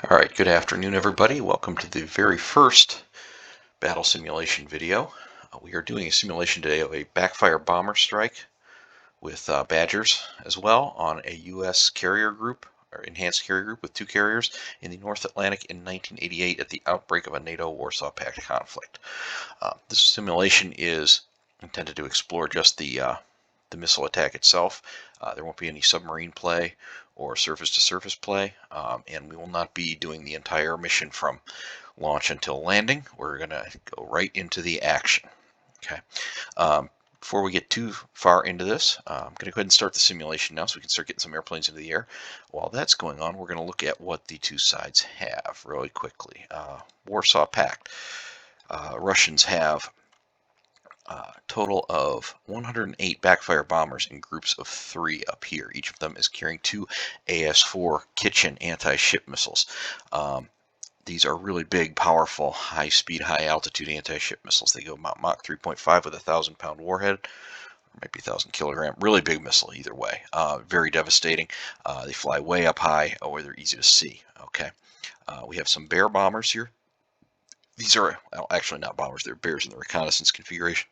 All right, good afternoon, everybody. Welcome to the very first battle simulation video. We are doing a simulation today of a backfire bomber strike with Badgers as well on a U.S. carrier group, or enhanced carrier group with 2 carriers in the North Atlantic in 1988 at the outbreak of a NATO Warsaw Pact conflict. This simulation is intended to explore just the missile attack itself. There won't be any submarine play or surface-to-surface play, and we will not be doing the entire mission from launch until landing. We're going to go right into the action. Okay. Before we get too far into this, I'm going to go ahead and start the simulation now so we can start getting some airplanes into the air. While that's going on, we're going to look at what the two sides have really quickly. Warsaw Pact. Russians have total of 108 backfire bombers in groups of 3 up here. Each of them is carrying 2 AS-4 Kitchen anti-ship missiles. These are really big, powerful, high-speed, high-altitude anti-ship missiles. They go about Mach 3.5 with a 1,000-pound warhead, or maybe 1,000-kilogram. Really big missile either way. Very devastating. They fly way up high, where they're easy to see. Okay. We have some bear bombers here. These are actually not bombers. They're bears in the reconnaissance configuration.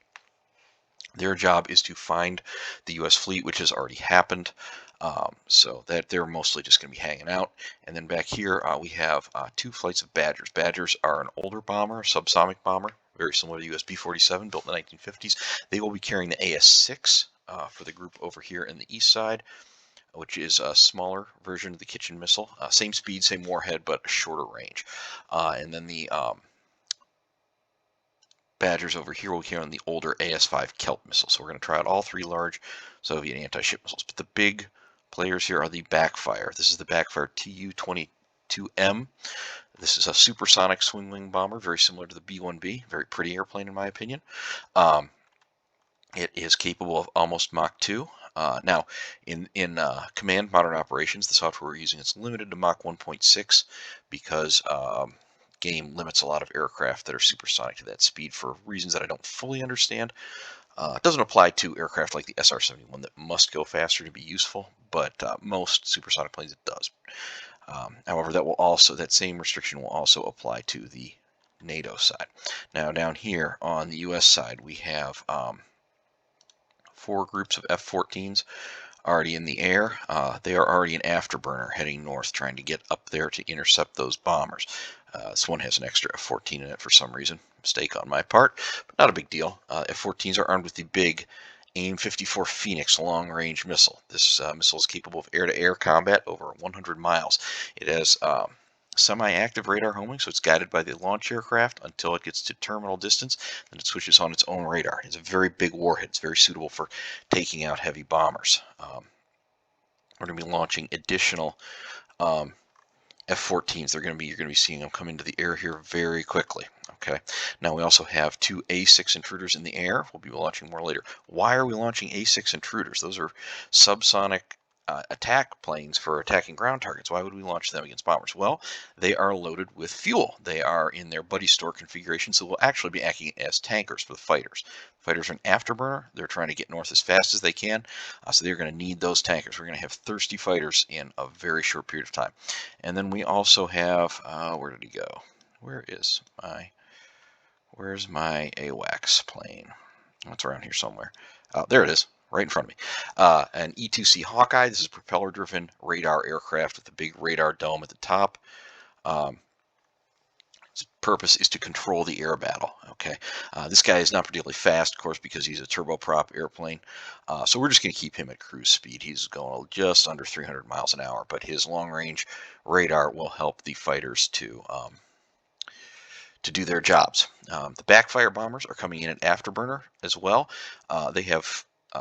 Their job is to find the U.S. fleet, which has already happened. So that they're mostly just going to be hanging out. And then back here we have 2 flights of Badgers. Badgers are an older bomber, subsonic bomber, very similar to the US B-47, built in the 1950s. They will be carrying the AS-6 for the group over here in the east side, which is a smaller version of the Kitchen missile. Same speed, same warhead, but a shorter range. And then the Badgers over here will carry the older AS-5 Kelt missile. So we're going to try out all 3 large Soviet anti-ship missiles. But the big players here are the backfire. This is the backfire Tu-22M. This is a supersonic swing wing bomber, very similar to the B-1B. Very pretty airplane in my opinion. It is capable of almost Mach 2. Now, in command modern operations, the software we're using is limited to Mach 1.6 because game limits a lot of aircraft that are supersonic to that speed for reasons that I don't fully understand. It doesn't apply to aircraft like the SR-71 that must go faster to be useful, but most supersonic planes it does. However, that same restriction will also apply to the NATO side. Now down here on the US side, we have 4 groups of F-14s already in the air. They are already an afterburner heading north, trying to get up there to intercept those bombers. This one has an extra F-14 in it for some reason. Mistake on my part, but not a big deal. F-14s are armed with the big AIM-54 Phoenix long-range missile. This missile is capable of air-to-air combat over 100 miles. It has semi-active radar homing, so it's guided by the launch aircraft until it gets to terminal distance, then it switches on its own radar. It's a very big warhead. It's very suitable for taking out heavy bombers. We're going to be launching additional F-14s. You're going to be seeing them come into the air here very quickly. Okay. Now we also have 2 A-6 intruders in the air. We'll be launching more later. Why are we launching A-6 intruders? Those are subsonic attack planes for attacking ground targets. Why would we launch them against bombers? Well, they are loaded with fuel. They are in their buddy store configuration, so they'll actually be acting as tankers for the fighters. Fighters are an afterburner. They're trying to get north as fast as they can, so they're going to need those tankers. We're going to have thirsty fighters in a very short period of time. And then we also have, where did he go? Where's my AWACS plane? It's around here somewhere. There it is. Right in front of me. An E-2C Hawkeye. This is a propeller-driven radar aircraft with a big radar dome at the top. Its purpose is to control the air battle. Okay, this guy is not particularly fast, of course, because he's a turboprop airplane. So we're just going to keep him at cruise speed. He's going just under 300 miles an hour, but his long-range radar will help the fighters to do their jobs. The backfire bombers are coming in at afterburner as well.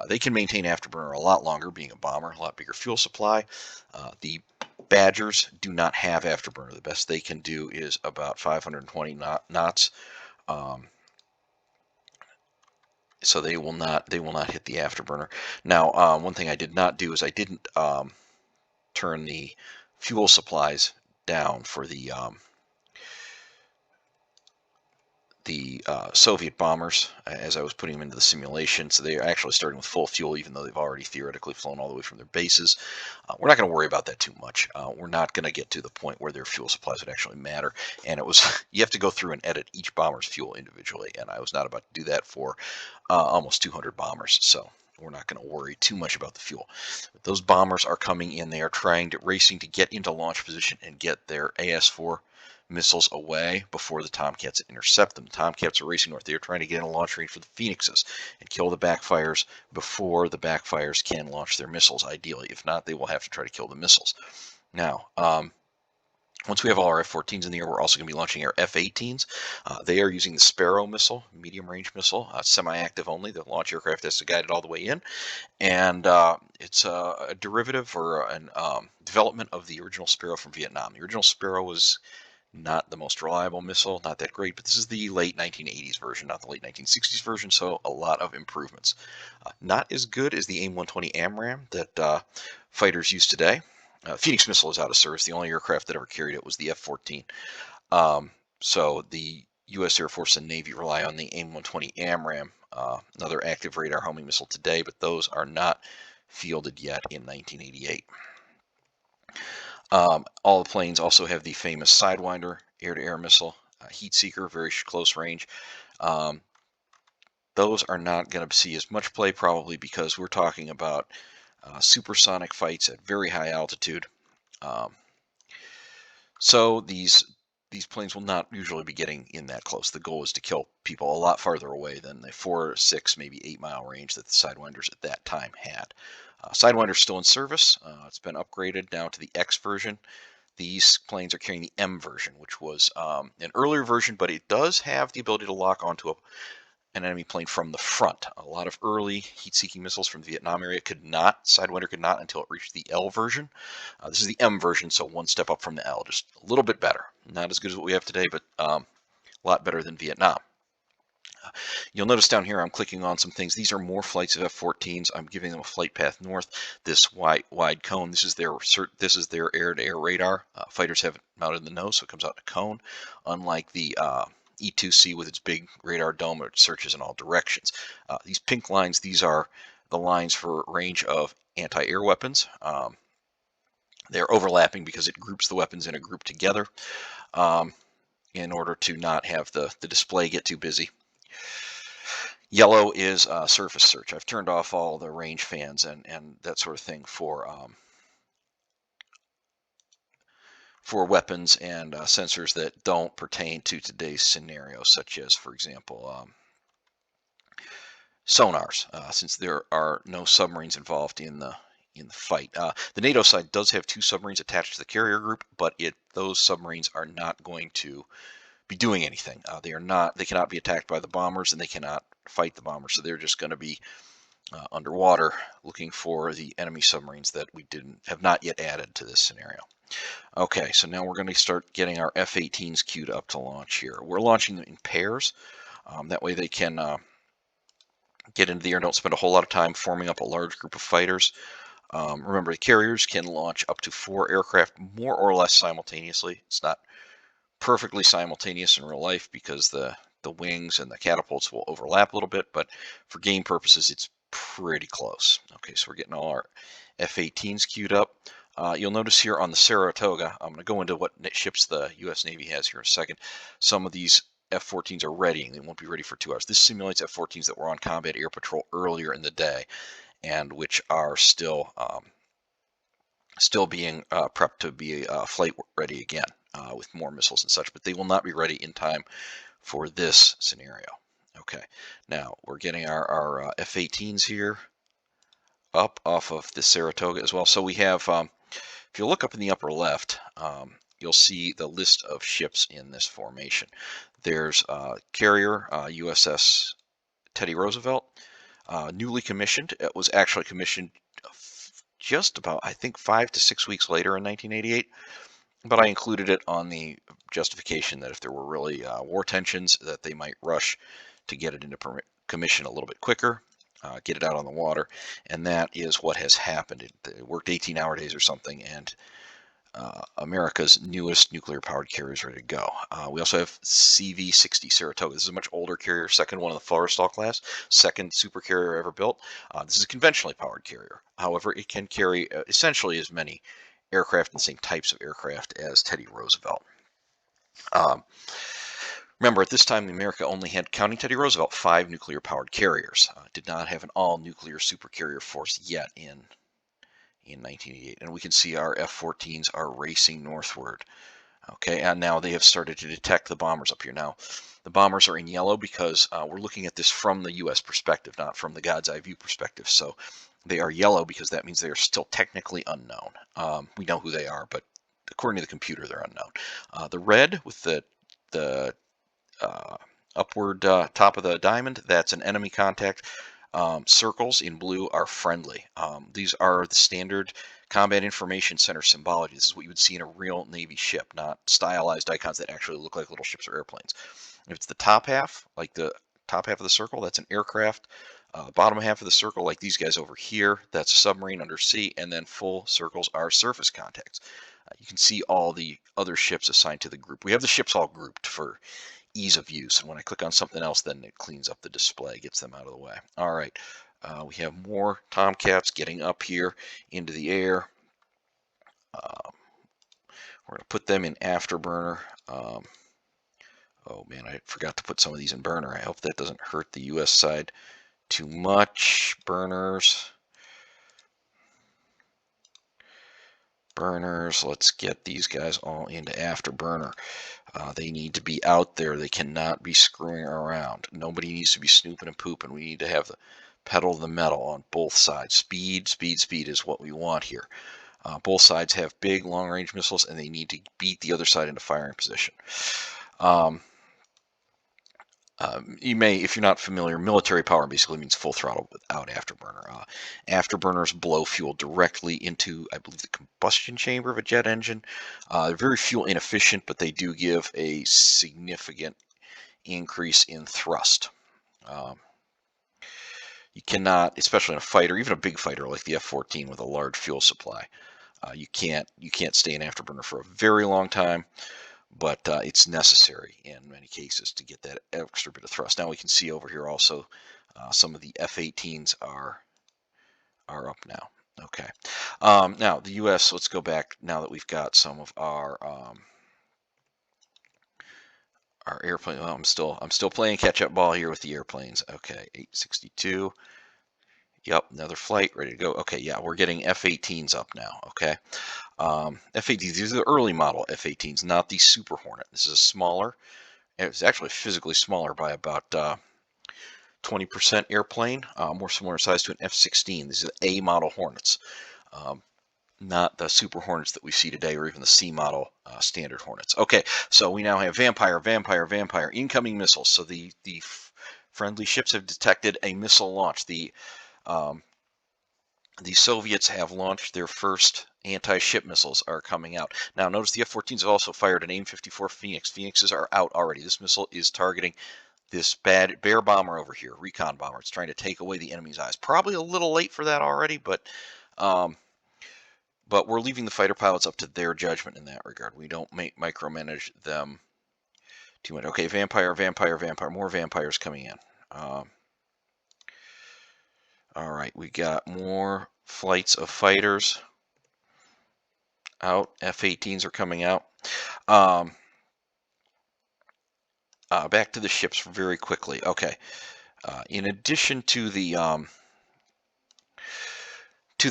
They can maintain afterburner a lot longer, being a bomber, a lot bigger fuel supply. The Badgers do not have afterburner. The best they can do is about 520 knots. So they will not hit the afterburner. Now, one thing I did not do is I didn't turn the fuel supplies down for the the Soviet bombers as I was putting them into the simulation. So they're actually starting with full fuel, even though they've already theoretically flown all the way from their bases. We're not going to worry about that too much. We're not going to get to the point where their fuel supplies would actually matter. And it was you have to go through and edit each bomber's fuel individually, and I was not about to do that for almost 200 bombers. So we're not going to worry too much about the fuel. But those bombers are coming in. They are racing to get into launch position and get their AS-4 missiles away before the Tomcats intercept them. The Tomcats are racing north. They are trying to get in a launch range for the Phoenixes and kill the backfires before the backfires can launch their missiles, ideally. If not, they will have to try to kill the missiles. Now, once we have all our F-14s in the air, we're also going to be launching our F-18s. They are using the Sparrow missile, medium-range missile, semi-active only. The launch aircraft has to guide it all the way in. And it's a derivative or an development of the original Sparrow from Vietnam. The original Sparrow was not the most reliable missile, not that great, but this is the late 1980s version, not the late 1960s version, so a lot of improvements. Not as good as the AIM-120 AMRAAM that fighters use today. Phoenix missile is out of service. The only aircraft that ever carried it was the F-14. So the U.S. Air Force and Navy rely on the AIM-120 AMRAAM, another active radar homing missile today, but those are not fielded yet in 1988. All the planes also have the famous Sidewinder air-to-air missile, heat seeker, very close range. Those are not going to see as much play probably because we're talking about supersonic fights at very high altitude. So these planes will not usually be getting in that close. The goal is to kill people a lot farther away than the 4, 6, maybe 8-mile range that the Sidewinders at that time had. Sidewinder's still in service. It's been upgraded now to the X version. These planes are carrying the M version, which was an earlier version, but it does have the ability to lock onto an enemy plane from the front. A lot of early heat-seeking missiles from the Vietnam area could not, Sidewinder could not until it reached the L version. This is the M version, so one step up from the L, just a little bit better. Not as good as what we have today, but a lot better than Vietnam. You'll notice down here I'm clicking on some things. These are more flights of F-14s. I'm giving them a flight path north. This wide cone, this is their air-to-air radar. Fighters have it mounted in the nose, so it comes out in a cone. Unlike the E-2C with its big radar dome, it searches in all directions. These pink lines, these are the lines for range of anti-air weapons. They're overlapping because it groups the weapons in a group together in order to not have the display get too busy. Yellow is surface search. I've turned off all the range fans and that sort of thing for weapons and sensors that don't pertain to today's scenario, such as, for example, sonars, since there are no submarines involved in the fight. The NATO side does have 2 submarines attached to the carrier group, but those submarines are not going to be doing anything. They cannot be attacked by the bombers, and they cannot fight the bombers. So they're just going to be underwater looking for the enemy submarines that we have not yet added to this scenario. Okay, so now we're going to start getting our F-18s queued up to launch here. We're launching them in pairs. That way they can get into the air and don't spend a whole lot of time forming up a large group of fighters. Remember, the carriers can launch up to 4 aircraft more or less simultaneously. It's not perfectly simultaneous in real life because the wings and the catapults will overlap a little bit, but for game purposes, it's pretty close. Okay, so we're getting all our F-18s queued up. You'll notice here on the Saratoga, I'm going to go into what ships the U.S. Navy has here in a second. Some of these F-14s are ready, and they won't be ready for 2 hours. This simulates F-14s that were on combat air patrol earlier in the day, and which are still being prepped to be flight ready again with more missiles and such, but they will not be ready in time for this scenario. Okay, now we're getting our F-18s here up off of the Saratoga as well. So we have, if you look up in the upper left, you'll see the list of ships in this formation. There's carrier USS Teddy Roosevelt, newly commissioned. It was actually commissioned just about, I think, 5 to 6 weeks later in 1988. But I included it on the justification that if there were really war tensions, that they might rush to get it into commission a little bit quicker, get it out on the water, and that is what has happened. It worked 18-hour days or something, and America's newest nuclear-powered carriers ready to go. We also have CV-60 Saratoga. This is a much older carrier, second one of the Forrestal class, second super carrier ever built. This is a conventionally powered carrier. However, it can carry essentially as many aircraft and the same types of aircraft as Teddy Roosevelt. Remember, at this time, America only had, counting Teddy Roosevelt, 5 nuclear-powered carriers. Did not have an all-nuclear supercarrier force yet in 1988. And we can see our F-14s are racing northward. Okay, and now they have started to detect the bombers up here. Now, the bombers are in yellow because we're looking at this from the U.S. perspective, not from the God's eye view perspective. So they are yellow because that means they are still technically unknown. We know who they are, but according to the computer, they're unknown. The red with the upward top of the diamond, that's an enemy contact. Circles in blue are friendly. These are the standard Combat Information Center symbology. This is what you would see in a real Navy ship, not stylized icons that actually look like little ships or airplanes. If it's the top half, like the top half of the circle, that's an aircraft. Bottom half of the circle, like these guys over here, that's a submarine undersea, and then full circles are surface contacts. You can see all the other ships assigned to the group. We have the ships all grouped for ease of use. And when I click on something else, then it cleans up the display, gets them out of the way. All right, we have more Tomcats getting up here into the air. We're going to put them in afterburner. Oh man, I forgot to put some of these in burner. I hope that doesn't hurt the US side too much. Burners. Let's get these guys all into afterburner. They need to be out there. They cannot be screwing around. Nobody needs to be snooping and pooping. We need to have the pedal to the metal on both sides. Speed, speed, speed is what we want here. Both sides have big long-range missiles, and they need to beat the other side into firing position. You may, if you're not familiar, military power basically means full throttle without afterburner. Afterburners blow fuel directly into, I believe, the combustion chamber of a jet engine. They're very fuel inefficient, but they do give a significant increase in thrust. You cannot, especially in a fighter, even a big fighter like the F-14 with a large fuel supply, you can't stay in afterburner for a very long time. But it's necessary in many cases to get that extra bit of thrust. Now we can see over here also some of the F-18s are up now. Okay. Now the U.S. Let's go back now that we've got some of our airplane. Well, I'm still playing catch-up ball here with the airplanes. Okay, 862. Yep, another flight ready to go. Okay, yeah, we're getting F-18s up now. Okay. F-18s, these are the early model F-18s, not the Super Hornet. This is a smaller, it's actually physically smaller by about 20% airplane, more similar size to an F-16. These are the A model Hornets, not the Super Hornets that we see today, or even the C model standard Hornets. Okay, so we now have Vampire, incoming missiles. So the friendly ships have detected a missile launch. The Soviets have launched their first anti-ship missiles are coming out. Now notice the F-14s have also fired an AIM-54 Phoenix. Phoenixes are out already. This missile is targeting this bear bomber over here, recon bomber. It's trying to take away the enemy's eyes. Probably a little late for that already, but we're leaving the fighter pilots up to their judgment in that regard. We don't micromanage them too much. Okay, Vampire. More vampires coming in. All right, we got more flights of fighters out. F-18s are coming out. Back to the ships very quickly. Okay, in addition to the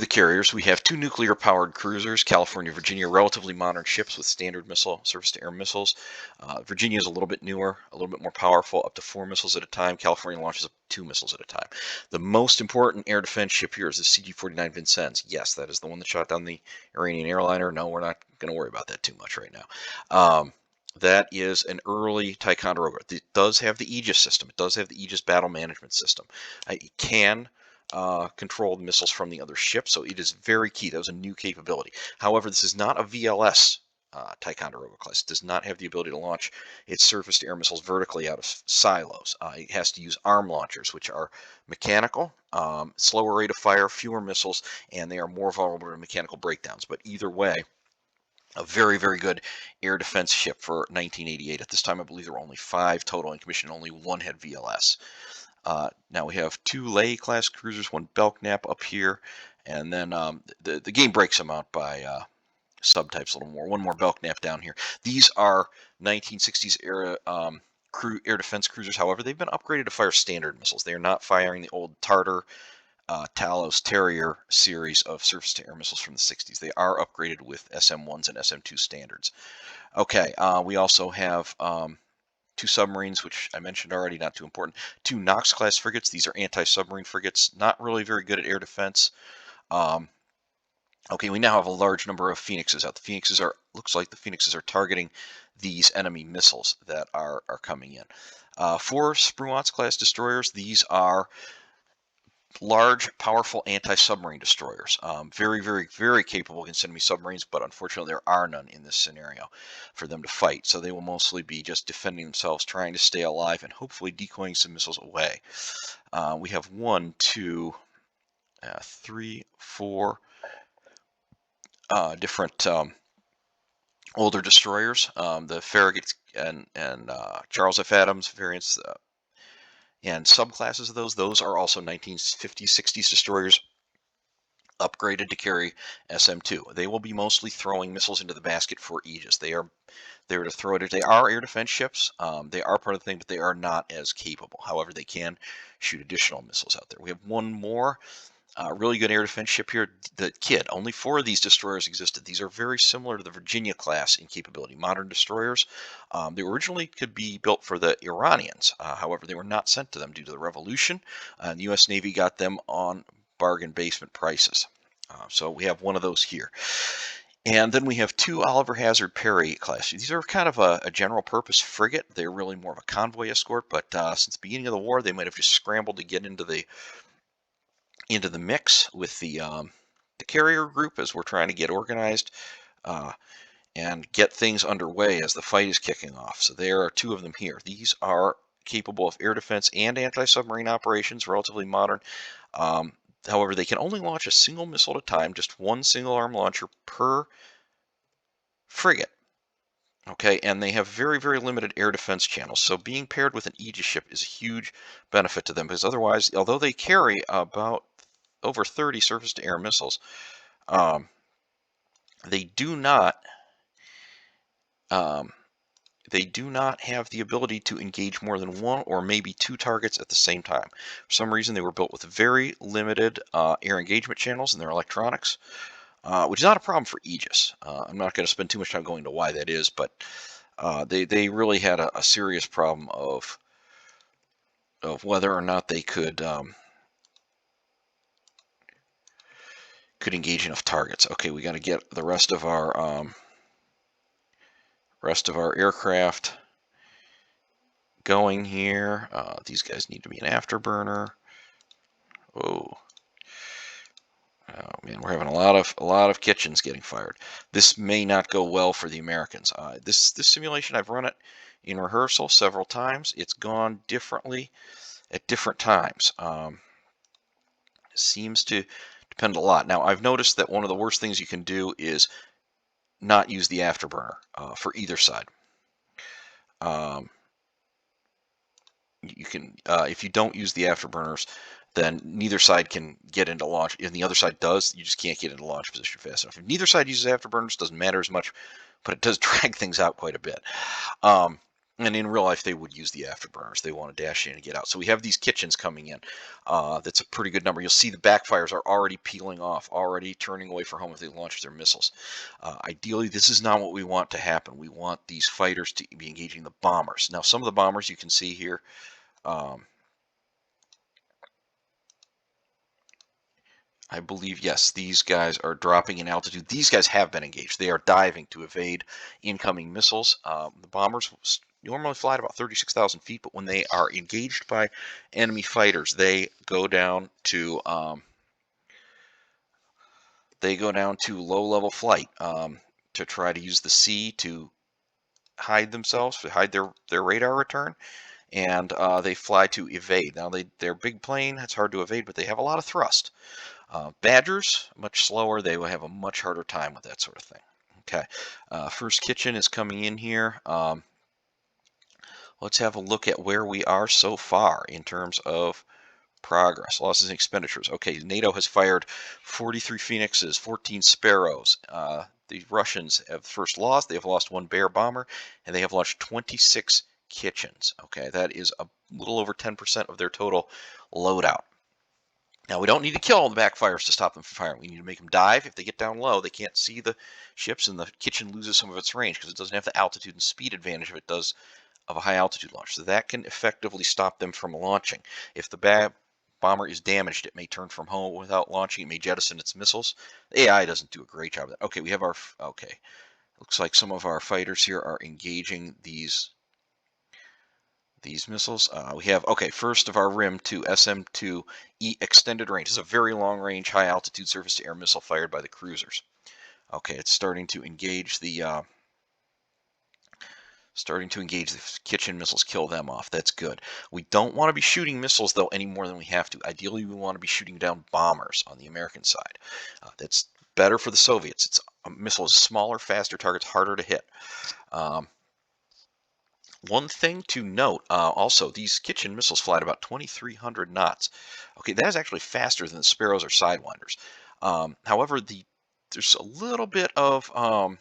carriers, we have 2 nuclear-powered cruisers, California, Virginia, relatively modern ships with standard missile, surface-to-air missiles. Virginia is a little bit newer, a little bit more powerful, up to 4 missiles at a time. California launches up to 2 missiles at a time. The most important air defense ship here is the CG-49 Vincennes. Yes, that is the one that shot down the Iranian airliner. No, we're not going to worry about that too much right now. That is an early Ticonderoga. It does have the Aegis system. It does have the Aegis battle management system. It can controlled missiles from the other ship, so it is very key. That was a new capability. However, this is not a VLS Ticonderoga class. It does not have the ability to launch its surface-to-air missiles vertically out of silos. It has to use arm launchers, which are mechanical, slower rate of fire, fewer missiles, and they are more vulnerable to mechanical breakdowns. But either way, A very, very good air defense ship for 1988. At this time, I believe there were only 5 total in commission. Only 1 had VLS. Now we have 2 Ley class cruisers, 1 Belknap up here, and then the game breaks them out by subtypes a little more. 1 more Belknap down here. These are 1960s era air defense cruisers. However, they've been upgraded to fire standard missiles. They are not firing the old Tartar, Talos, Terrier series of surface-to-air missiles from the 60s. They are upgraded with SM-1s and SM-2 standards. Okay, we also have 2 submarines, which I mentioned already, not too important. 2 Knox-class frigates. These are anti-submarine frigates, not really very good at air defense. Okay, we now have a large number of Phoenixes out. The Phoenixes looks like the Phoenixes are targeting these enemy missiles that are coming in. 4 Spruance-class destroyers. These are large, powerful anti-submarine destroyers. Very, very, very capable against enemy submarines, but unfortunately there are none in this scenario for them to fight. So they will mostly be just defending themselves, trying to stay alive, and hopefully decoying some missiles away. We have 1, 2, 3, 4 different older destroyers. The Farragut and Charles F. Adams variants and subclasses of those are also 1950s, 60s destroyers upgraded to carry SM-2. They will be mostly throwing missiles into the basket for Aegis. They are there to throw it. They are air defense ships. They are part of the thing, but they are not as capable. However, they can shoot additional missiles out there. We have 1 more really good air defense ship here, the Kidd. Only 4 of these destroyers existed. These are very similar to the Virginia class in capability. Modern destroyers. They originally could be built for the Iranians. However, they were not sent to them due to the revolution. The U.S. Navy got them on bargain basement prices. So we have 1 of those here. And then we have 2 Oliver Hazard Perry class. These are kind of a general purpose frigate. They're really more of a convoy escort, but since the beginning of the war, they might have just scrambled to get into the mix with the carrier group as we're trying to get organized and get things underway as the fight is kicking off. So there are 2 of them here. These are capable of air defense and anti-submarine operations, relatively modern. However, they can only launch a single missile at a time, just 1 single arm launcher per frigate. Okay, and they have very, very limited air defense channels. So being paired with an Aegis ship is a huge benefit to them, because otherwise, although they carry about over 30 surface-to-air missiles, they do not have the ability to engage more than 1 or maybe 2 targets at the same time. For some reason, they were built with very limited air engagement channels in their electronics, which is not a problem for Aegis. I'm not going to spend too much time going into why that is, but they really had a serious problem of whether or not they could engage enough targets. Okay, we got to get the rest of our aircraft going here. These guys need to be an afterburner. Oh man, we're having a lot of kitchens getting fired. This may not go well for the Americans. This simulation, I've run it in rehearsal several times. It's gone differently at different times. Seems to depend a lot. Now, I've noticed that one of the worst things you can do is not use the afterburner for either side. You can, if you don't use the afterburners, then neither side can get into launch. If the other side does, you just can't get into launch position fast enough. If neither side uses afterburners, doesn't matter as much, but it does drag things out quite a bit. And in real life, they would use the afterburners. They want to dash in and get out. So we have these kitchens coming in. That's a pretty good number. You'll see the backfires are already peeling off, already turning away for home if they launch their missiles. Ideally, this is not what we want to happen. We want these fighters to be engaging the bombers. Now, some of the bombers you can see here, I believe, yes, these guys are dropping in altitude. These guys have been engaged. They are diving to evade incoming missiles. The bombers normally fly at about 36,000 feet, but when they are engaged by enemy fighters, they go down to low-level flight to try to use the sea to hide themselves, to hide their radar return, and they fly to evade. Now, they're big plane. It's hard to evade, but they have a lot of thrust. Badgers, much slower. They will have a much harder time with that sort of thing. Okay, first kitchen is coming in here. Let's have a look at where we are so far in terms of progress, losses and expenditures. Okay, NATO has fired 43 Phoenixes, 14 Sparrows. The Russians have first lost. They have lost 1 Bear bomber, and they have launched 26 kitchens. Okay, that is a little over 10% of their total loadout. Now, we don't need to kill all the backfires to stop them from firing. We need to make them dive. If they get down low, they can't see the ships, and the kitchen loses some of its range because it doesn't have the altitude and speed advantage of it does of a high altitude launch. So that can effectively stop them from launching. If the bomber is damaged, it may turn from home without launching. It may jettison its missiles. The AI doesn't do a great job of that. Okay, we have our, okay. Looks like some of our fighters here are engaging these missiles. We have, okay, first of our RIM-2 SM-2E extended range. This is a very long range, high altitude surface to air missile fired by the cruisers. Okay, it's starting to engage the kitchen missiles, kill them off. That's good. We don't want to be shooting missiles, though, any more than we have to. Ideally, we want to be shooting down bombers on the American side. That's better for the Soviets. It's a missile is smaller, faster targets, harder to hit. One thing to note, also, these kitchen missiles fly at about 2,300 knots. Okay, that is actually faster than the Sparrows or Sidewinders. However, there's a little bit of, I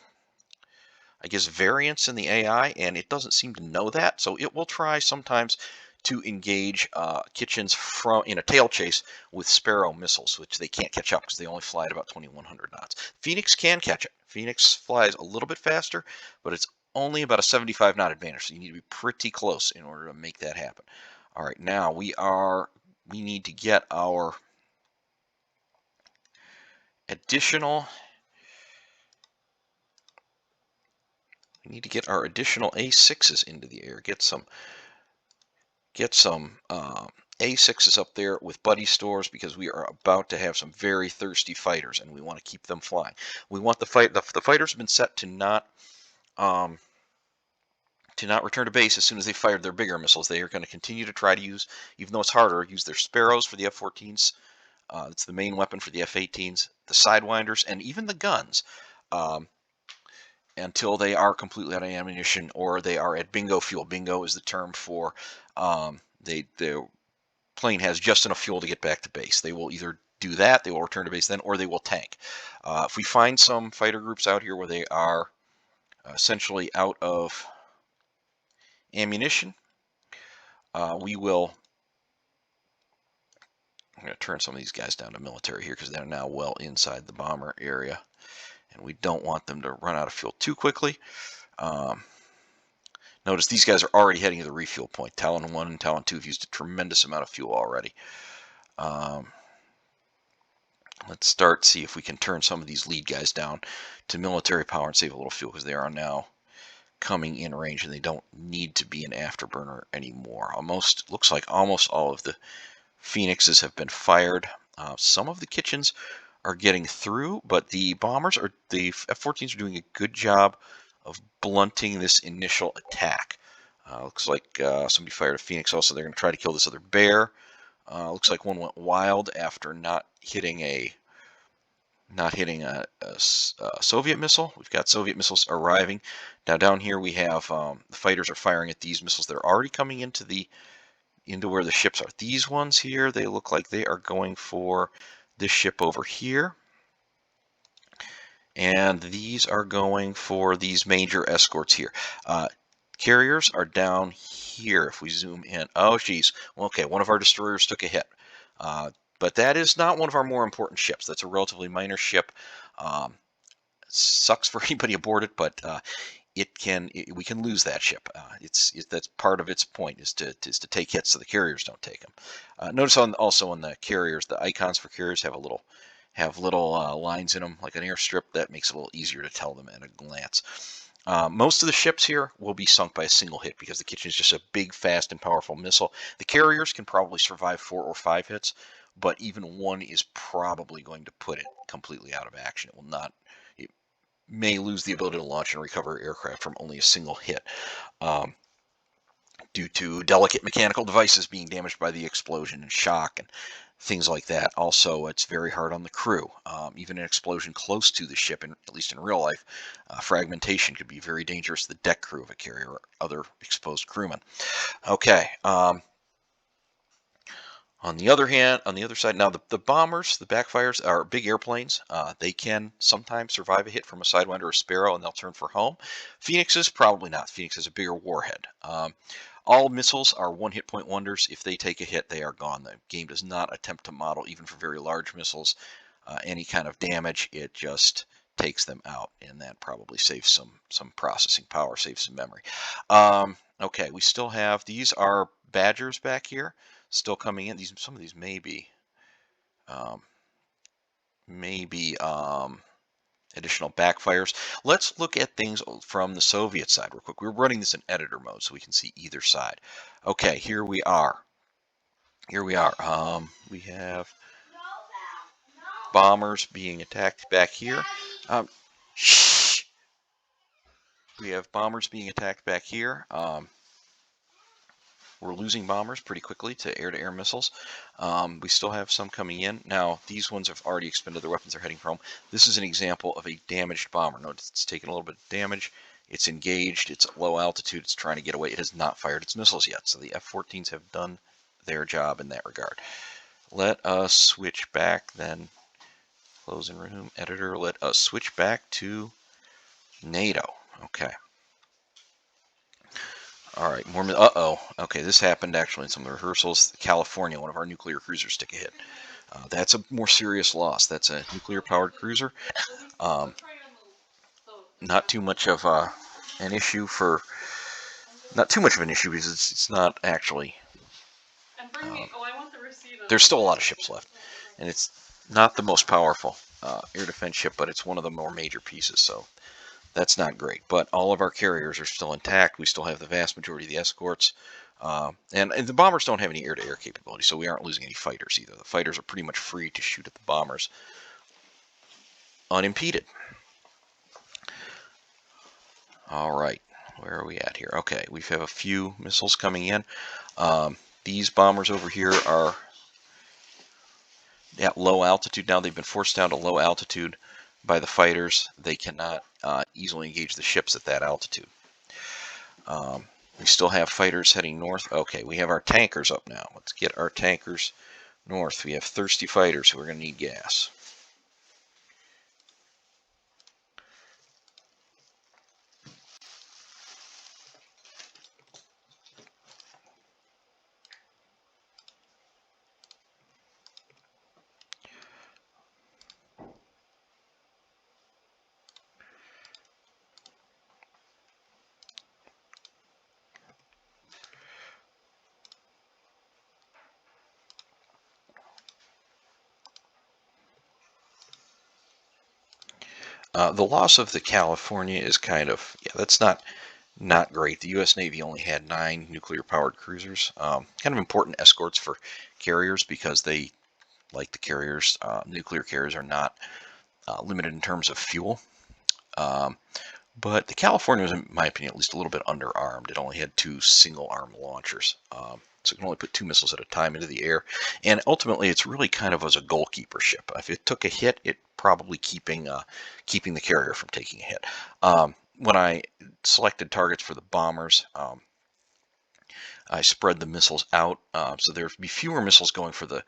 guess, variance in the AI, and it doesn't seem to know that, so it will try sometimes to engage kitchens in a tail chase with Sparrow missiles, which they can't catch up because they only fly at about 2,100 knots. Phoenix can catch it. Phoenix flies a little bit faster, but it's only about a 75 knot advantage, so you need to be pretty close in order to make that happen. All right, now we need to get our additional A6s into the air. Get some A6s up there with buddy stores, because we are about to have some very thirsty fighters, and we want to keep them flying. We want the fighters have been set to not return to base as soon as they fired their bigger missiles. They are going to continue to try to use, even though it's harder, use their Sparrows for the F-14s. It's the main weapon for the F-18s, the Sidewinders, and even the guns, until they are completely out of ammunition or they are at bingo fuel. Bingo is the term for the plane has just enough fuel to get back to base. They will either do that, they will return to base then, or they will tank. If we find some fighter groups out here where they are essentially out of ammunition, we will. I'm going to turn some of these guys down to military here because they're now well inside the bomber area, and we don't want them to run out of fuel too quickly. Notice these guys are already heading to the refuel point. Talon 1 and Talon 2 have used a tremendous amount of fuel already. Let's see if we can turn some of these lead guys down to military power and save a little fuel, because they are now coming in range and they don't need to be an afterburner anymore. Looks like almost all of the Phoenixes have been fired. Some of the kitchens are getting through, but the F-14s are doing a good job of blunting this initial attack. Looks like somebody fired a Phoenix also. They're going to try to kill this other bear. Looks like one went wild after not hitting a Soviet missile. We've got Soviet missiles arriving. Now down here we have the fighters are firing at these missiles. They're already coming into where the ships are. These ones here, they look like they are going for this ship over here. And these are going for these major escorts here. Carriers are down here if we zoom in. Oh, geez. Well, okay, one of our destroyers took a hit. But that is not one of our more important ships. That's a relatively minor ship. Sucks for anybody aboard it, but we can lose that ship. That's part of its point is to take hits so the carriers don't take them. Notice also on the carriers, the icons for carriers have little lines in them, like an airstrip. That makes it a little easier to tell them at a glance. Most of the ships here will be sunk by a single hit because the kitchen is just a big, fast, and powerful missile. The carriers can probably survive 4 or 5 hits, but even one is probably going to put it completely out of action. It may lose the ability to launch and recover aircraft from only a single hit, due to delicate mechanical devices being damaged by the explosion and shock and things like that. Also, it's very hard on the crew. Even an explosion close to the ship, at least in real life, fragmentation could be very dangerous to the deck crew of a carrier or other exposed crewmen. Okay. On the other hand, on the other side, now the bombers, the backfires are big airplanes. They can sometimes survive a hit from a Sidewinder or a Sparrow, and they'll turn for home. Phoenixes, probably not. Phoenix has a bigger warhead. All missiles are one hit point wonders. If they take a hit, they are gone. The game does not attempt to model, even for very large missiles, any kind of damage. It just takes them out, and that probably saves some processing power, saves some memory. Okay, we still have, these are Badgers back here, still coming in. Some of these may be um, additional backfires. Let's look at things from the Soviet side real quick. We're running this in editor mode so we can see either side. Okay, here we are. Here we are. We have bombers being attacked back here. Shh. We have bombers being attacked back here. We're losing bombers pretty quickly to air-to-air missiles. We still have some coming in. Now, these ones have already expended their weapons. They're heading for home. This is an example of a damaged bomber. Notice it's taken a little bit of damage. It's engaged. It's at low altitude. It's trying to get away. It has not fired its missiles yet. So the F-14s have done their job in that regard. Let us switch back then. Close and resume editor. Let us switch back to NATO. Okay. All right, more. Okay, this happened actually in some of the rehearsals. California, one of our nuclear cruisers took a hit. That's a more serious loss. That's a nuclear-powered cruiser. Not too much of an issue for. Not too much of an issue because it's not actually. There's still a lot of ships left, and it's not the most powerful air defense ship, but it's one of the more major pieces. So that's not great, but all of our carriers are still intact. We still have the vast majority of the escorts. And the bombers don't have any air-to-air capability, so we aren't losing any fighters either. The fighters are pretty much free to shoot at the bombers unimpeded. All right, where are we at here? Okay, we have a few missiles coming in. These bombers over here are at low altitude now. They've been forced down to low altitude by the fighters. They cannot easily engage the ships at that altitude. We still have fighters heading north. Okay, we have our tankers up now. Let's get our tankers north. We have thirsty fighters who are going to need gas. The loss of the California is kind of, yeah, that's not great. The U.S. Navy only had 9 nuclear-powered cruisers, kind of important escorts for carriers because they, like the carriers, nuclear carriers are not limited in terms of fuel. But the California was, in my opinion, at least a little bit underarmed. It only had 2 single-arm launchers. So it can only put 2 missiles at a time into the air. And ultimately, it's really kind of as a goalkeeper ship. If it took a hit, it probably keeping the carrier from taking a hit. When I selected targets for the bombers, I spread the missiles out. So there'd be fewer missiles going for the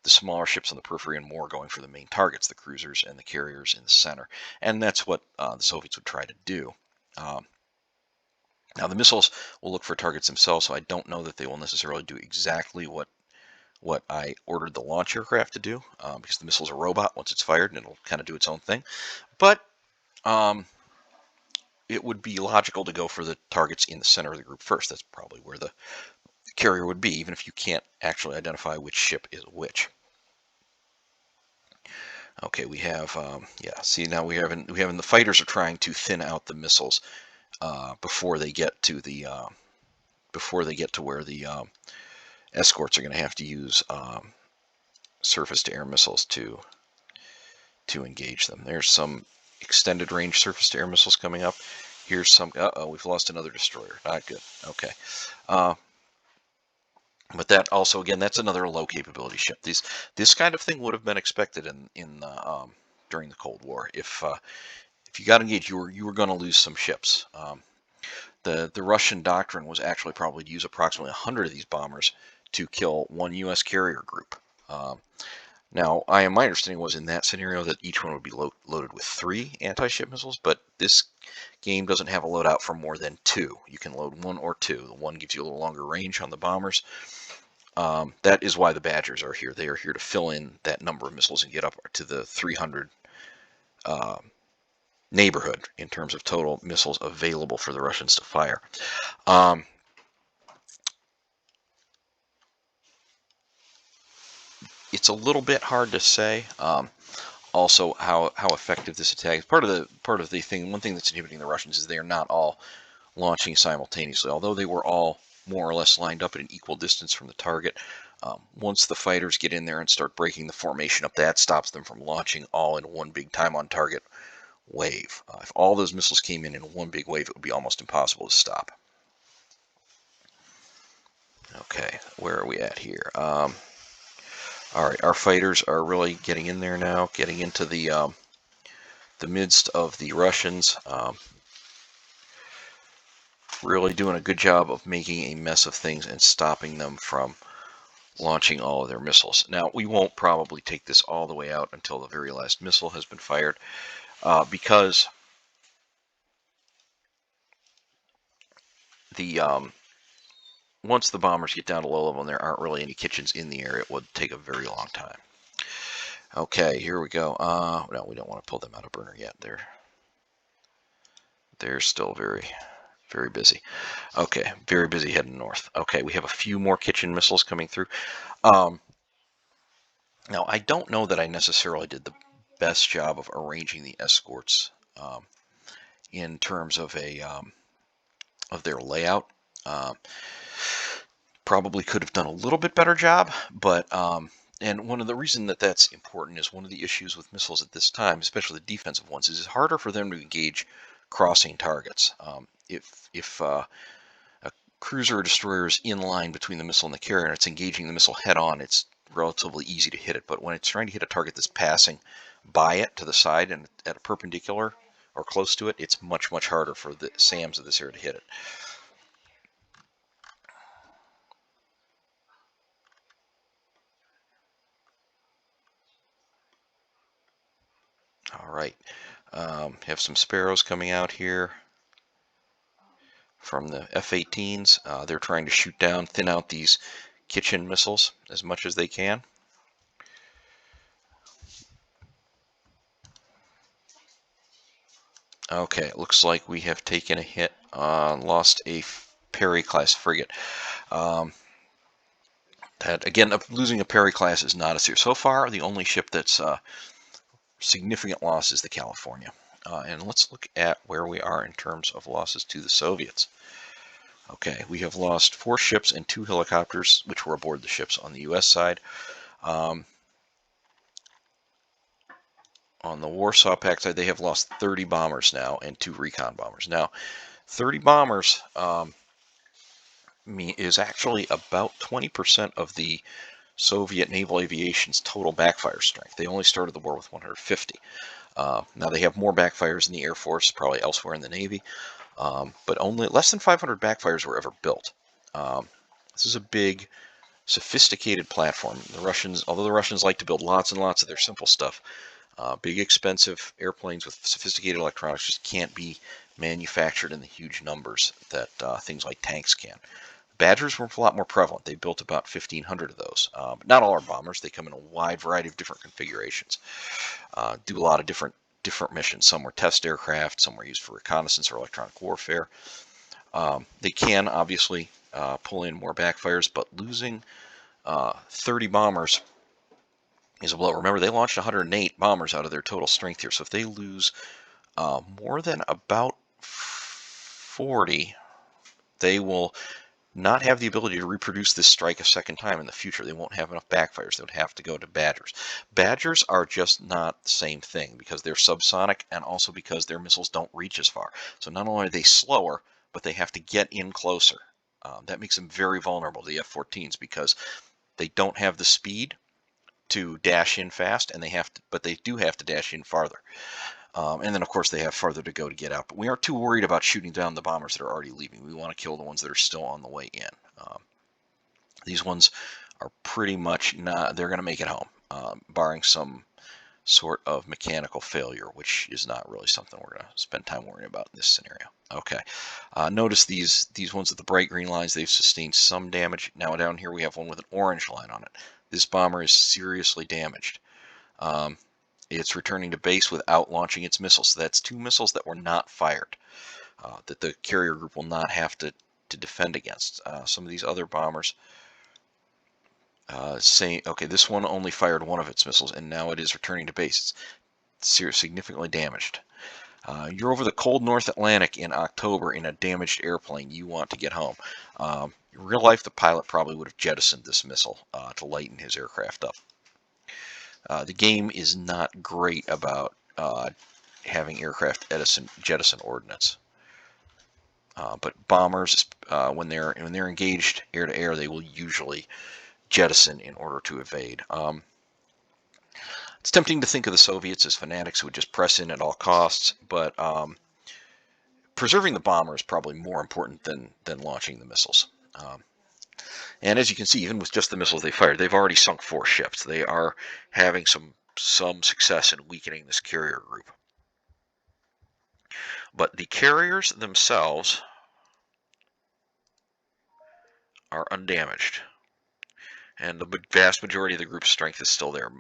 smaller ships on the periphery and more going for the main targets, the cruisers and the carriers in the center. And that's what the Soviets would try to do. Now the missiles will look for targets themselves, so I don't know that they will necessarily do exactly what I ordered the launch aircraft to do, because the missile's a robot once it's fired and it'll kind of do its own thing. But it would be logical to go for the targets in the center of the group first. That's probably where the carrier would be, even if you can't actually identify which ship is which. Okay, we have, yeah, see now we have the fighters are trying to thin out the missiles before they get to where the escorts are going to have to use surface-to-air missiles to engage them. There's some extended range surface-to-air missiles coming up. Here's some. We've lost another destroyer. Not good. Okay. But that also, again, that's another low capability ship. This kind of thing would have been expected in during the Cold War. If you got engaged, you were going to lose some ships. The Russian doctrine was actually probably to use approximately 100 of these bombers to kill one U.S. carrier group. Um, Now, my understanding was in that scenario that each one would be loaded with 3 anti-ship missiles, but this game doesn't have a loadout for more than 2. You can load 1 or 2. The 1 gives you a little longer range on the bombers. That is why the Badgers are here. They are here to fill in that number of missiles and get up to the 300 neighborhood in terms of total missiles available for the Russians to fire. It's a little bit hard to say. Also, how effective this attack is. Part of the thing. One thing that's inhibiting the Russians is they are not all launching simultaneously. Although they were all more or less lined up at an equal distance from the target. Once the fighters get in there and start breaking the formation up, that stops them from launching all in one big time on target wave. If all those missiles came in one big wave, it would be almost impossible to stop. Okay, where are we at here? All right, our fighters are really getting in there now, getting into the midst of the Russians. Really doing a good job of making a mess of things and stopping them from launching all of their missiles. Now, we won't probably take this all the way out until the very last missile has been fired, because the once the bombers get down to low level and there aren't really any kitchens in the area, it would take a very long time. Okay, here we go. No, we don't want to pull them out of burner yet. They're still very, very busy. Okay, very busy heading north. Okay, we have a few more kitchen missiles coming through. Now, I don't know that I necessarily did the best job of arranging the escorts in terms of of their layout. Probably could have done a little bit better job, but and one of the reason that that's important is one of the issues with missiles at this time, especially the defensive ones, is it's harder for them to engage crossing targets. If a cruiser or destroyer is in line between the missile and the carrier and it's engaging the missile head on, it's relatively easy to hit it. But when it's trying to hit a target that's passing by it to the side and at a perpendicular or close to it, it's much, much harder for the SAMs of this area to hit it. All right, have some Sparrows coming out here from the F-18s. They're trying to shoot down, thin out these kitchen missiles as much as they can. Okay, it looks like we have taken a hit, lost a Perry class frigate. That again, losing a Perry class is not a serious. So far, the only ship that's significant loss is the California. And let's look at where we are in terms of losses to the Soviets. Okay, we have lost 4 ships and 2 helicopters, which were aboard the ships on the U.S. side. On the Warsaw Pact side, they have lost 30 bombers now and 2 recon bombers. Now, 30 bombers is actually about 20% of the Soviet naval aviation's total backfire strength. They only started the war with 150. Now they have more backfires in the Air Force, probably elsewhere in the Navy, but only less than 500 backfires were ever built. This is a big, sophisticated platform. Although the Russians like to build lots and lots of their simple stuff, big, expensive airplanes with sophisticated electronics just can't be manufactured in the huge numbers that things like tanks can. Badgers were a lot more prevalent. They built about 1,500 of those. But not all our bombers. They come in a wide variety of different configurations. Do a lot of different missions. Some were test aircraft. Some were used for reconnaissance or electronic warfare. They can obviously pull in more backfires, but losing 30 bombers is a blow. Remember, they launched 108 bombers out of their total strength here. So if they lose more than about 40, they will not have the ability to reproduce this strike a second time in the future. They won't have enough backfires. They would have to go to Badgers. Badgers are just not the same thing because they're subsonic and also because their missiles don't reach as far. So not only are they slower, but they have to get in closer. That makes them very vulnerable to the F-14s because they don't have the speed to dash in fast, and but they do have to dash in farther. And then, of course, they have farther to go to get out. But we aren't too worried about shooting down the bombers that are already leaving. We want to kill the ones that are still on the way in. These ones are pretty much not, they're going to make it home, barring some sort of mechanical failure, which is not really something we're going to spend time worrying about in this scenario. Okay, notice these ones with the bright green lines, they've sustained some damage. Now down here we have one with an orange line on it. This bomber is seriously damaged. It's returning to base without launching its missiles. So that's 2 missiles that were not fired, that the carrier group will not have to defend against. Some of these other bombers say, okay, this one only fired 1 of its missiles, and now it is returning to base. It's significantly damaged. You're over the cold North Atlantic in October in a damaged airplane. You want to get home. In real life, the pilot probably would have jettisoned this missile to lighten his aircraft up. The game is not great about having aircraft jettison ordnance. But bombers, when they're engaged air to air, they will usually jettison in order to evade. It's tempting to think of the Soviets as fanatics who would just press in at all costs, but preserving the bomber is probably more important than launching the missiles. And as you can see, even with just the missiles they fired, they've already sunk 4 ships. They are having some success in weakening this carrier group. But the carriers themselves are undamaged, and the vast majority of the group's strength is still there.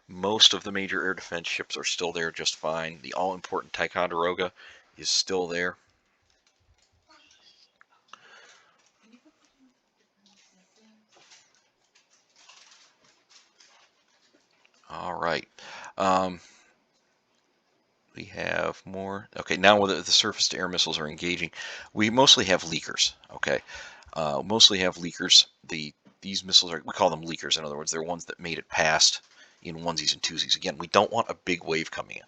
Most of the major air defense ships are still there just fine. The all-important Ticonderoga is still there. All right. We have more. Okay, now the surface-to-air missiles are engaging. We mostly have leakers. Okay, mostly have leakers. These missiles we call them leakers. In other words, they're ones that made it past in onesies and twosies. Again, we don't want a big wave coming in.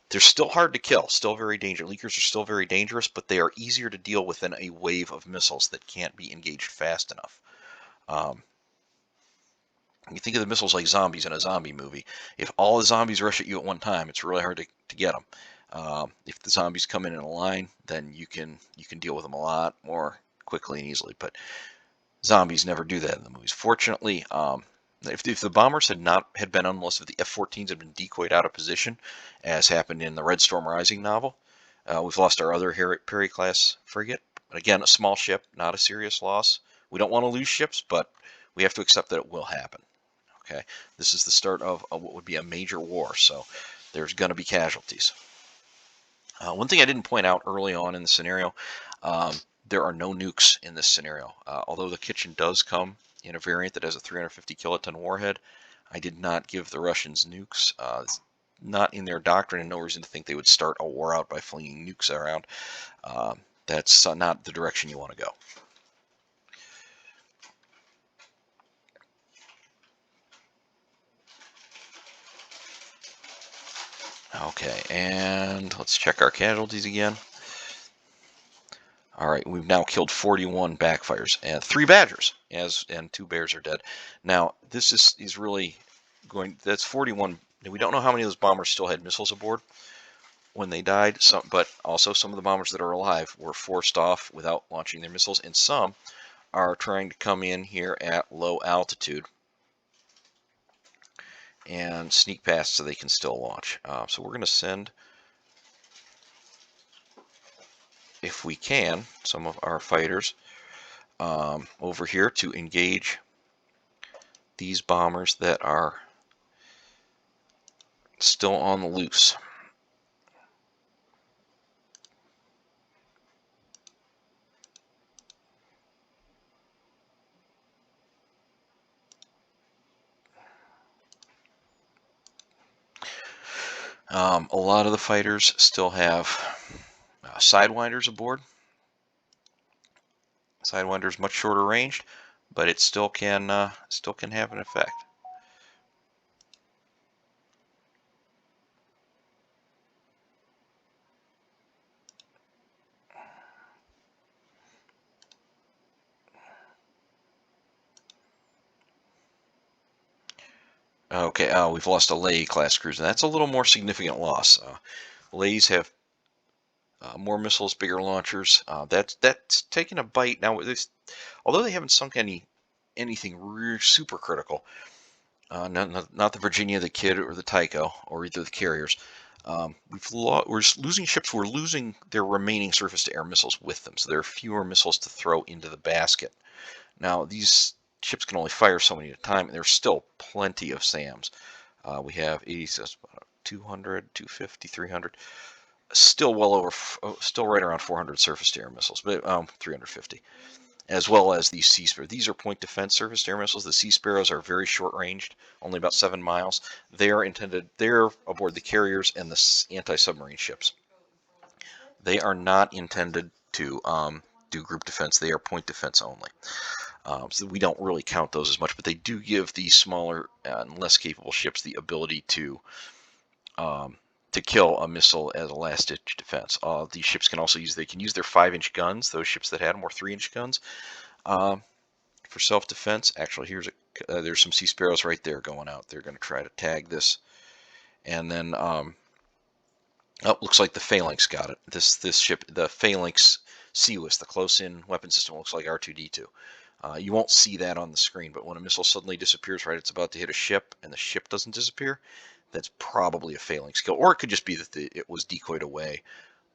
They're still hard to kill, still very dangerous. Leakers are still very dangerous, but they are easier to deal with than a wave of missiles that can't be engaged fast enough. You think of the missiles like zombies in a zombie movie. If all the zombies rush at you at one time, it's really hard to get them. If the zombies come in a line, then you can deal with them a lot more quickly and easily. But zombies never do that in the movies. Fortunately, if the bombers had been unmolested, if the F-14s had been decoyed out of position, as happened in the Red Storm Rising novel, we've lost our other Perry-class frigate. But again, a small ship, not a serious loss. We don't want to lose ships, but we have to accept that it will happen. Okay, this is the start of what would be a major war, so there's going to be casualties. One thing I didn't point out early on in the scenario, there are no nukes in this scenario. Although the Kitchen does come in a variant that has a 350 kiloton warhead, I did not give the Russians nukes. It's not in their doctrine, and no reason to think they would start a war out by flinging nukes around. That's not the direction you want to go. Okay, and let's check our casualties again. All right, we've now killed 41 backfires and 3 Badgers, and 2 Bears are dead. Now, this is really going. That's 41. We don't know how many of those bombers still had missiles aboard when they died. But also some of the bombers that are alive were forced off without launching their missiles, and some are trying to come in here at low altitude and sneak past so they can still launch. So we're going to send, if we can, some of our fighters over here to engage these bombers that are still on the loose. A lot of the fighters still have sidewinders aboard. Sidewinder's much shorter ranged, but it still can have an effect. Okay, we've lost a Ley class cruiser. That's a little more significant loss. Leys have more missiles, bigger launchers. That's taken a bite. Now, although they haven't sunk anything super critical, not the Virginia, the Kidd, or the Tycho, or either the carriers. We're losing ships. We're losing their remaining surface-to-air missiles with them, so there are fewer missiles to throw into the basket. Now, these ships can only fire so many at a time, and there's still plenty of SAMs. We have 200, 250, 300. Still well over, still right around 400 surface-to-air missiles, but 350. As well as these Sea Sparrows. These are point defense surface-to-air missiles. The Sea Sparrows are very short-ranged, only about 7 miles. They're aboard the carriers and the anti-submarine ships. They are not intended to do group defense. They are point defense only. So we don't really count those as much, but they do give the smaller and less capable ships the ability to kill a missile as a last-ditch defense. These ships can also use their 5-inch guns. Those ships that had them were 3-inch guns. For self-defense, actually, there's some Sea Sparrows right there going out. They're going to try to tag this, and then looks like the Phalanx got it. This ship, the Phalanx CWIS, the close-in weapon system, looks like R2-D2. You won't see that on the screen, but when a missile suddenly disappears right, it's about to hit a ship, and the ship doesn't disappear, that's probably a Phalanx kill, or it could just be that it was decoyed away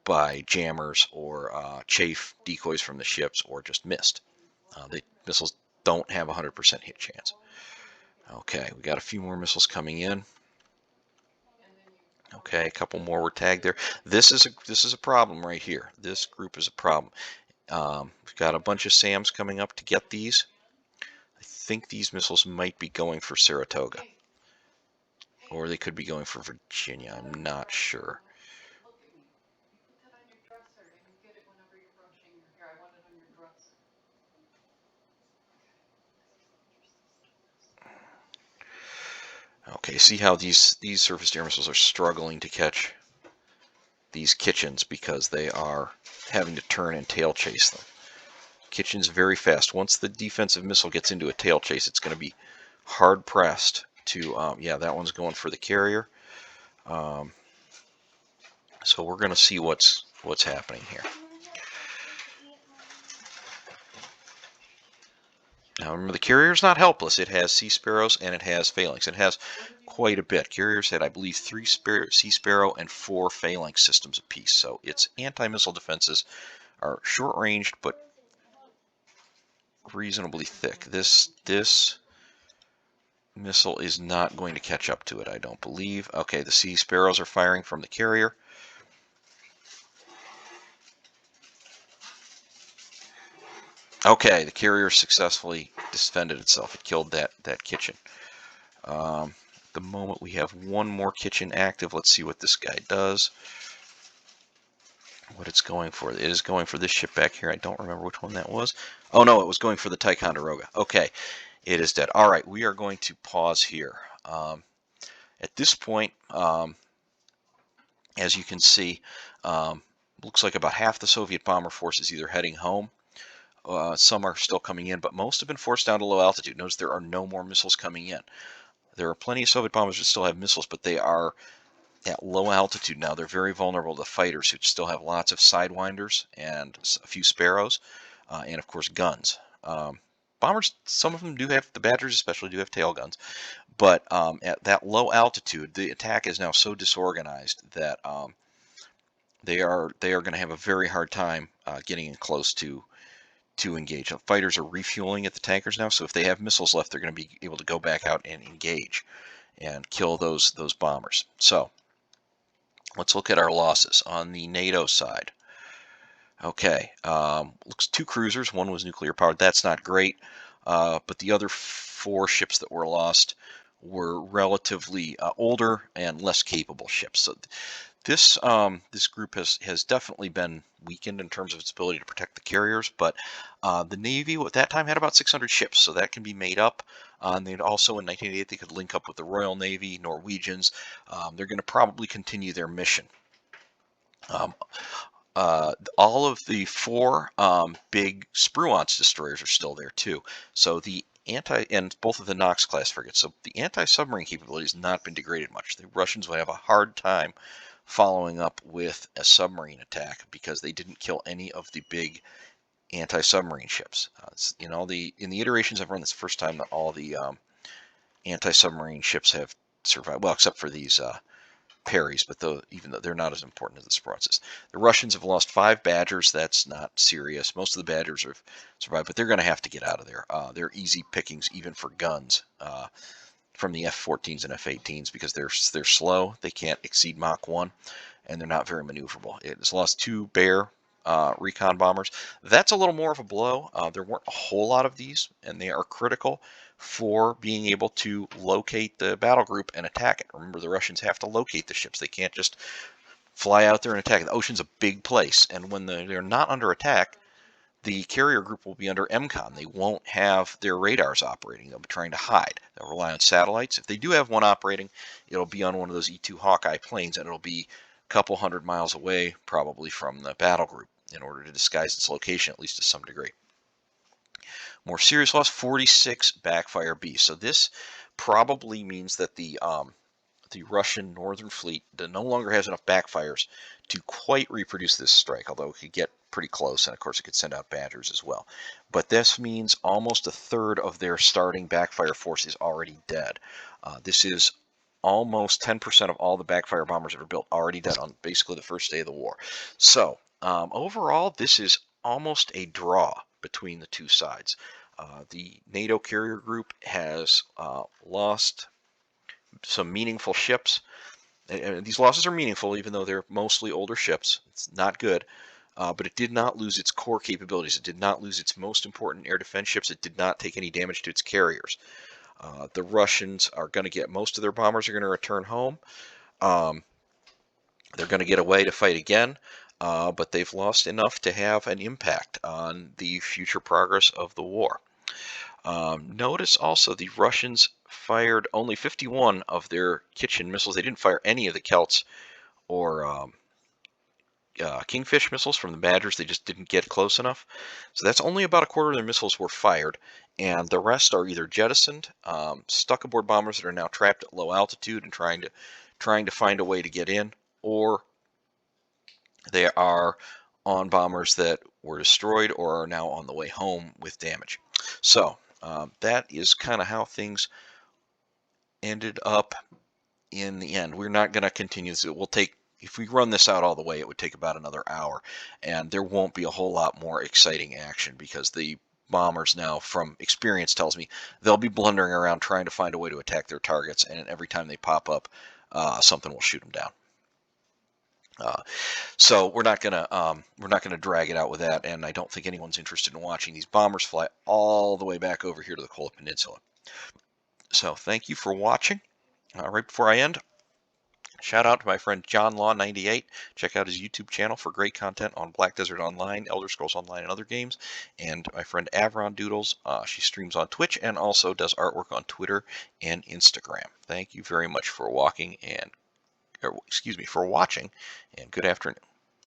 by jammers or chafe decoys from the ships, or just missed. The missiles don't have a 100% hit chance. Okay, we got a few more missiles coming in. Okay, a couple more were tagged there. This is a problem right here. This group is a problem. We've got a bunch of SAMs coming up to get these. I think these missiles might be going for Saratoga, or they could be going for Virginia. I'm not sure. Okay, see how these surface-to-air missiles are struggling to catch these Kitchens because they are having to turn and tail chase them. Kitchen's very fast. Once the defensive missile gets into a tail chase, it's going to be hard pressed to. Yeah, that one's going for the carrier. So we're going to see what's happening here. Now remember, the carrier's not helpless. It has Sea Sparrows and it has Phalanx. It has quite a bit. Carriers had, I believe, 3 Sea Sparrow and 4 Phalanx systems apiece. So its anti-missile defenses are short-ranged but reasonably thick. This missile is not going to catch up to it, I don't believe. Okay, the Sea Sparrows are firing from the carrier. Okay, the carrier successfully defended itself. It killed that Kitchen. At the moment, we have one more Kitchen active. Let's see what this guy does. What it's going for. It is going for this ship back here. I don't remember which one that was. Oh, no, it was going for the Ticonderoga. Okay, it is dead. All right, we are going to pause here. At this point, as you can see, looks like about half the Soviet bomber force is either heading home. Some are still coming in, but most have been forced down to low altitude. Notice there are no more missiles coming in. There are plenty of Soviet bombers that still have missiles, but they are at low altitude now. They're very vulnerable to fighters who still have lots of sidewinders and a few Sparrows, and of course guns. Bombers, some of them do have, the Badgers especially do have tail guns, but at that low altitude, the attack is now so disorganized that they are going to have a very hard time getting in close to engage. Fighters are refueling at the tankers now, so if they have missiles left, they're going to be able to go back out and engage and kill those bombers. So let's look at our losses on the NATO side. Okay, looks 2 cruisers. One was nuclear powered. That's not great, but the other 4 ships that were lost were relatively older and less capable ships. So this group has definitely been weakened in terms of its ability to protect the carriers, but the Navy at that time had about 600 ships, so that can be made up. And they'd also, in 1988, they could link up with the Royal Navy, Norwegians. They're going to probably continue their mission. All of the 4 big Spruance destroyers are still there too. So the and both of the Knox class frigates. So the anti-submarine capability has not been degraded much. The Russians will have a hard time following up with a submarine attack because they didn't kill any of the big anti-submarine ships. In the iterations I've run, this first time that all the anti-submarine ships have survived. Well, except for these Perrys, but even though they're not as important as the Spruances. The Russians have lost 5 Badgers. That's not serious. Most of the Badgers have survived, but they're going to have to get out of there. They're easy pickings even for guns from the F-14s and F-18s because they're slow. They can't exceed Mach 1, and they're not very maneuverable. It has lost 2 Bear recon bombers. That's a little more of a blow. There weren't a whole lot of these, and they are critical for being able to locate the battle group and attack it. Remember, the Russians have to locate the ships. They can't just fly out there and attack. The ocean's a big place, and when they're not under attack, the carrier group will be under MCON. They won't have their radars operating. They'll be trying to hide. They'll rely on satellites. If they do have one operating, it'll be on one of those E-2 Hawkeye planes, and it'll be a couple hundred miles away, probably from the battle group, in order to disguise its location, at least to some degree. More serious loss, 46 backfire Bs. So this probably means that the Russian Northern Fleet no longer has enough backfires to quite reproduce this strike, although it could get pretty close, and of course it could send out Badgers as well. But this means almost a third of their starting backfire force is already dead. This is almost 10% of all the backfire bombers that are built already dead on basically the first day of the war. So overall, this is almost a draw between the two sides. The NATO carrier group has lost some meaningful ships. And these losses are meaningful, even though they're mostly older ships. It's not good. But it did not lose its core capabilities. It did not lose its most important air defense ships. It did not take any damage to its carriers. The Russians are going to get most of their bombers are going to return home. They're going to get away to fight again, but they've lost enough to have an impact on the future progress of the war. Notice also the Russians fired only 51 of their Kitchen missiles. They didn't fire any of the Celts or Kingfish missiles from the Badgers. They just didn't get close enough. So that's only about a quarter of their missiles were fired, and the rest are either jettisoned, stuck aboard bombers that are now trapped at low altitude and trying to find a way to get in, or they are on bombers that were destroyed or are now on the way home with damage. So that is kind of how things ended up in the end. We're not going to continue this. It will take, if we run this out all the way, it would take about another hour, and there won't be a whole lot more exciting action because the bombers now, from experience, tells me they'll be blundering around trying to find a way to attack their targets, and every time they pop up, something will shoot them down. So we're not gonna drag it out with that, and I don't think anyone's interested in watching these bombers fly all the way back over here to the Kola Peninsula. So thank you for watching. Right before I end, shout out to my friend John Law 98. Check out his YouTube channel for great content on Black Desert Online, Elder Scrolls Online, and other games. And my friend Avron Doodles, she streams on Twitch and also does artwork on Twitter and Instagram. Thank you very much for watching, and good afternoon.